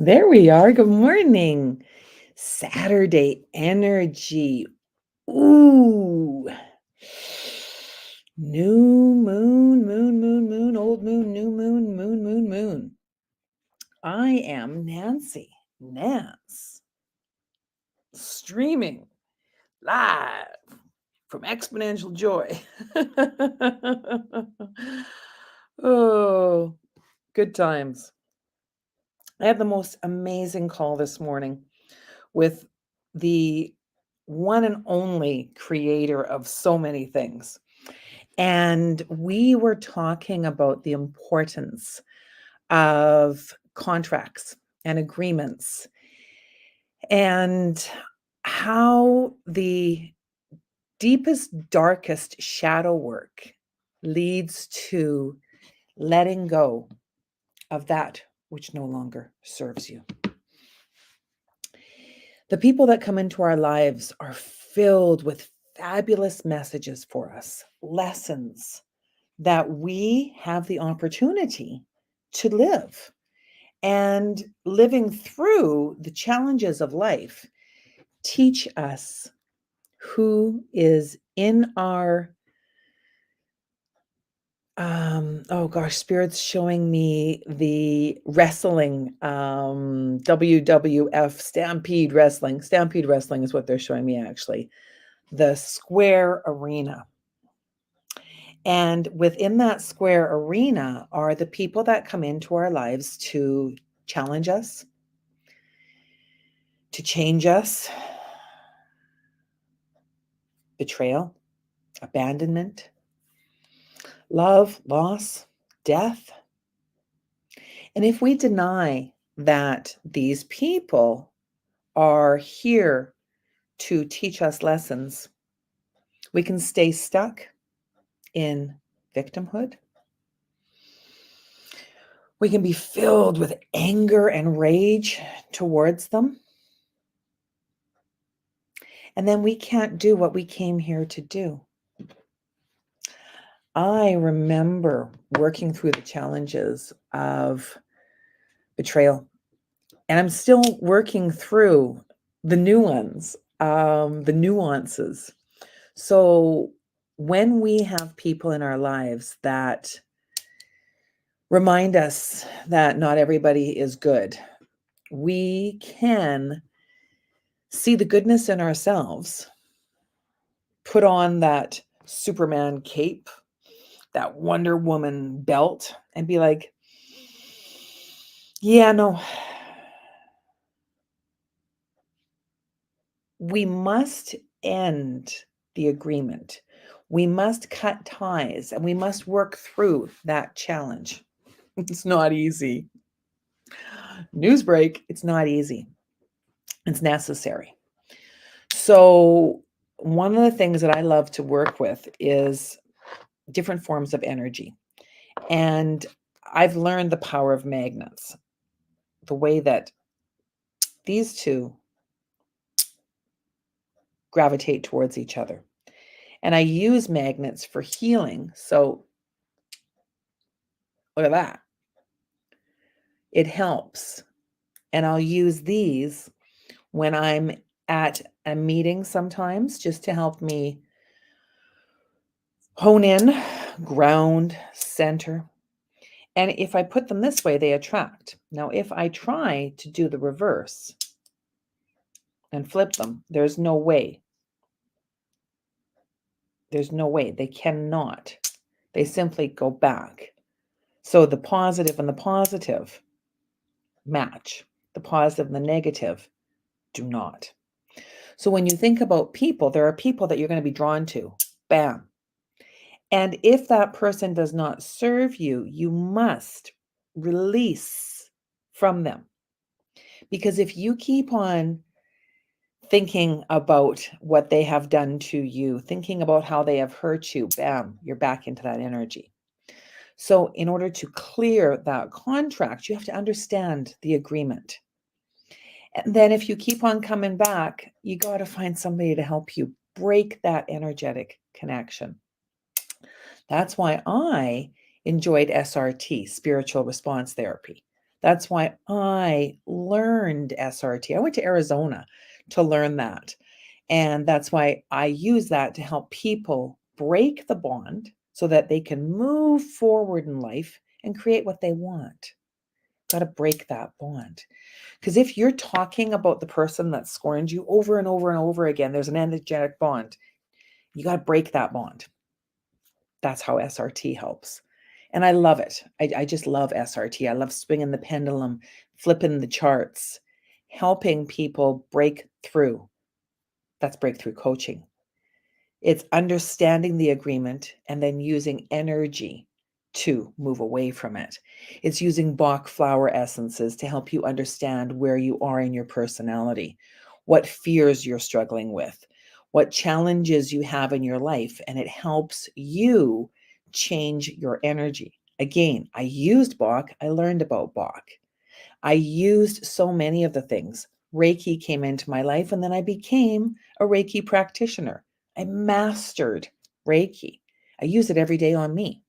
There we are. Good morning. Saturday energy. Ooh. New moon, old moon, new moon, moon. I am Nancy, Nance, streaming live from Exponential Joy. Oh, good times. I had the most amazing call this morning with the one and only creator of so many things. And we were talking about the importance of contracts and agreements and how the deepest, darkest shadow work leads to letting go of that which no longer serves you. The people that come into our lives are filled with fabulous messages for us, lessons that we have the opportunity to live. And living through the challenges of life teach us who is in our spirit's showing me the wrestling, WWF Stampede Wrestling. Stampede Wrestling is what they're showing me, actually. The square arena. And within that square arena are the people that come into our lives to challenge us, to change us, betrayal, abandonment, love, loss, death. And if we deny that these people are here to teach us lessons, we can stay stuck in victimhood. We can be filled with anger and rage towards them. And then we can't do what we came here to do. I remember working through the challenges of betrayal, and I'm still working through the new ones, the nuances. So when we have people in our lives that remind us that not everybody is good, we can see the goodness in ourselves, put on that Superman cape, that Wonder Woman belt, and be like, yeah, no, we must end the agreement. We must cut ties and we must work through that challenge. It's not easy. News break, it's not easy. It's necessary. So, one of the things that I love to work with is different forms of energy. And I've learned the power of magnets, the way that these two gravitate towards each other. And I use magnets for healing. So, look at that. It helps. And I'll use these when I'm at a meeting sometimes just to help me hone in, ground, center. And if I put them this way, they attract. Now, if I try to do the reverse and flip them, there's no way. There's no way. They cannot. They simply go back. So the positive and the positive match. The positive and the negative do not. So when you think about people, there are people that you're going to be drawn to. Bam. And if that person does not serve you, you must release from them. Because if you keep on thinking about what they have done to you, thinking about how they have hurt you, bam, you're back into that energy. So in order to clear that contract, you have to understand the agreement. And then if you keep on coming back, you got to find somebody to help you break that energetic connection. That's why I enjoyed SRT, spiritual response therapy, That's why I learned SRT. I went to Arizona to learn that. And that's why I use that to help people break the bond so that they can move forward in life and create what they want. Got to break that bond. Because if you're talking about the person that scorned you over and over and over again, there's an energetic bond. You got to break that bond. That's how SRT helps. And I love it. I just love SRT. I love swinging the pendulum, flipping the charts, helping people break through. That's breakthrough coaching. It's understanding the agreement and then using energy to move away from it. It's using Bach flower essences to help you understand where you are in your personality, what fears you're struggling with, what challenges you have in your life, and it helps you change your energy. Again, I used Bach. I learned about Bach. I used so many of the things. Reiki came into my life, and then I became a Reiki practitioner. I mastered Reiki. I use it every day on me.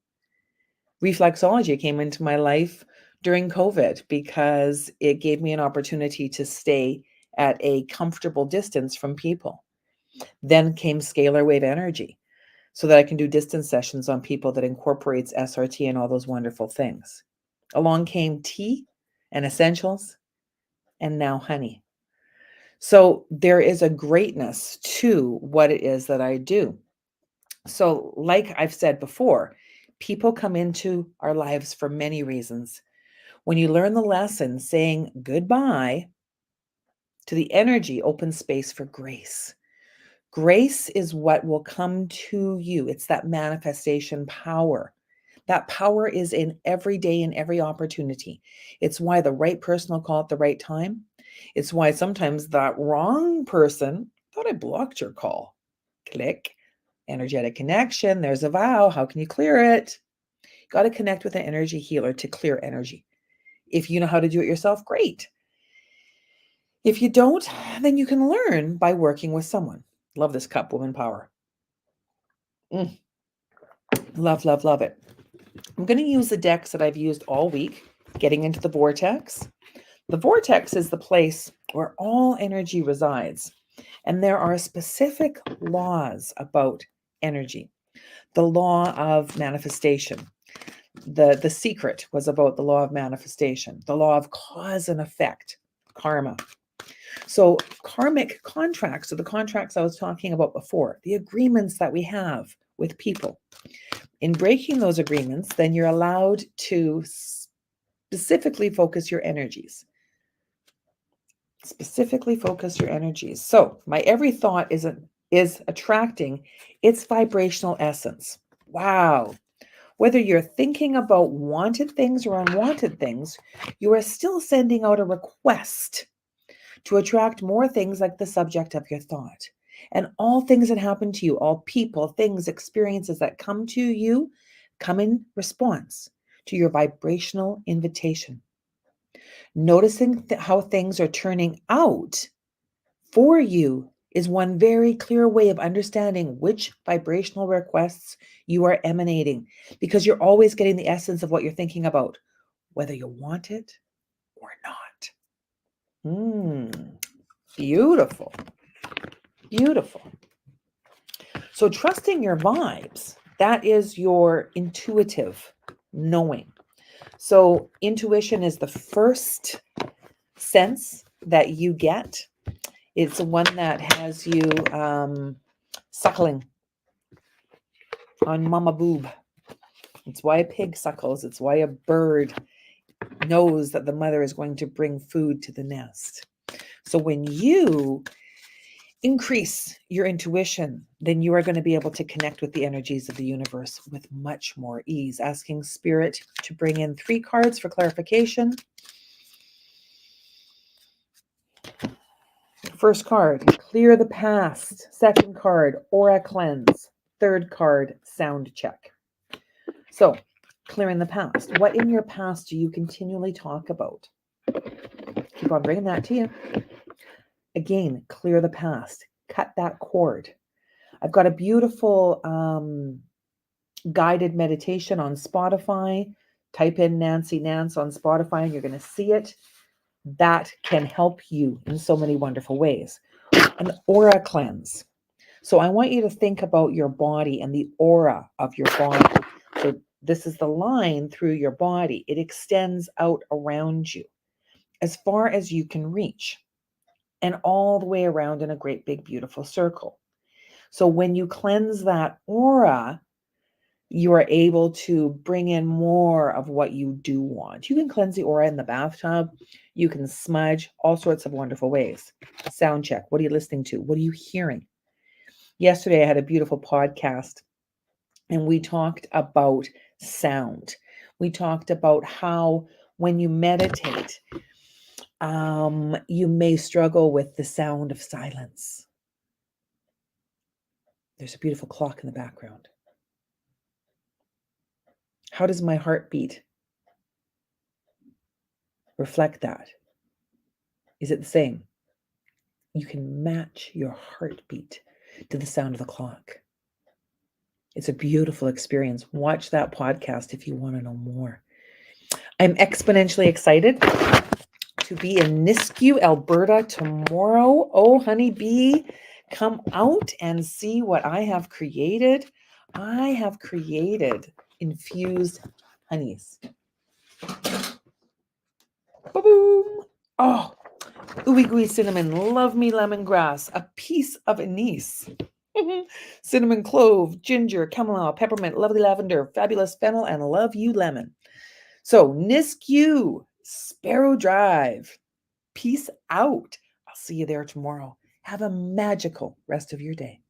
Reflexology came into my life during COVID because it gave me an opportunity to stay at a comfortable distance from people. Then came scalar wave energy so that I can do distance sessions on people that incorporates SRT and all those wonderful things. Along came tea and essentials and now honey. So there is a greatness to what it is that I do. So, like I've said before, people come into our lives for many reasons. When you learn the lesson, saying goodbye to the energy opens space for grace. Grace is what will come to you. It's that manifestation power. That power is in every day and every opportunity. It's why the right person will call at the right time. It's why sometimes that wrong person thought I blocked your call. Click. Energetic connection. There's a vow. How can you clear it? Got to connect with an energy healer to clear energy. If you know how to do it yourself, great. If you don't, then you can learn by working with someone. Love this cup, woman power. Love, love, love it. I'm going to use the decks that I've used all week, getting into the vortex. The vortex is the place where all energy resides. And there are specific laws about energy. The law of manifestation. The secret was about the law of manifestation, the law of cause and effect, karma. So karmic contracts are the contracts I was talking about before, the agreements that we have with people. In breaking those agreements, then you're allowed to specifically focus your energies. Specifically focus your energies. So my every thought is attracting its vibrational essence. Wow. Whether you're thinking about wanted things or unwanted things, you are still sending out a request to attract more things like the subject of your thought. And all things that happen to you, all people, things, experiences that come to you, come in response to your vibrational invitation. Noticing how things are turning out for you is one very clear way of understanding which vibrational requests you are emanating, because you're always getting the essence of what you're thinking about, whether you want it or not. Beautiful. Beautiful. So trusting your vibes, that is your intuitive knowing. So intuition is the first sense that you get. It's the one that has you suckling on mama boob. It's why a pig suckles. It's why a bird knows that the mother is going to bring food to the nest. So when you increase your intuition, then you are going to be able to connect with the energies of the universe with much more ease. Asking Spirit to bring in 3 cards for clarification. First card, clear the past. Second card, aura cleanse. Third card, sound check. So, clearing the past. What in your past do you continually talk about? Keep on bringing that to you. Again, clear the past. Cut that cord. I've got a beautiful guided meditation on Spotify Type in Nancy Nance on Spotify and you're going to see it. That can help you in so many wonderful ways. An aura cleanse. So I want you to think about your body and the aura of your body. So this is the line through your body. It extends out around you as far as you can reach and all the way around in a great big beautiful circle. So when you cleanse that aura, you are able to bring in more of what you do want. You can cleanse the aura in the bathtub. You can smudge all sorts of wonderful ways. Sound check. What are you listening to? What are you hearing? Yesterday, I had a beautiful podcast and we talked about sound. We talked about how when you meditate, you may struggle with the sound of silence. There's a beautiful clock in the background. How does my heartbeat reflect that? Is it the same? You can match your heartbeat to the sound of the clock. It's a beautiful experience. Watch that podcast if you want to know more. I'm exponentially excited to be in Nisku, Alberta tomorrow. Oh, honeybee, come out and see what I have created. I have created infused honeys. Ba-boom! Oh, ooey gooey cinnamon, love me lemongrass, a piece of anise. Cinnamon clove, ginger, chamomile, peppermint, lovely lavender, fabulous fennel, and love you lemon. So Nisku, Sparrow Drive. Peace out. I'll see you there tomorrow. Have a magical rest of your day.